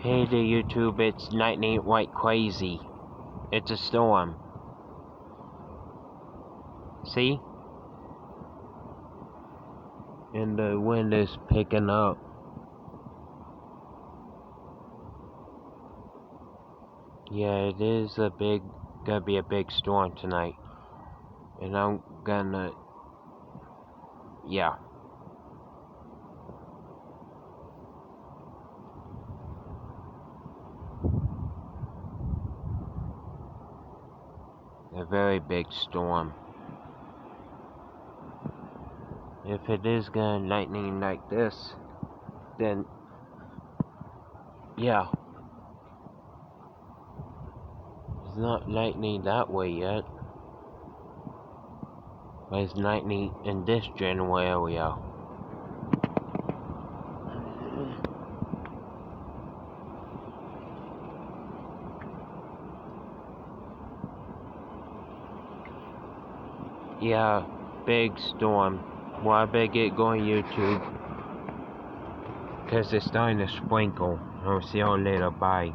Hey there YouTube, it's lightning like crazy. It's a storm. See? And the wind is picking up. Yeah, it is gonna be a big storm tonight. And I'm gonna, yeah. A very big storm. If it is gonna lightning like this, then, yeah. It's not lightning that way yet. But it's lightning in this general area. Yeah, big storm. Well, I better get going YouTube. Because it's starting to sprinkle. I'll see y'all later. Bye.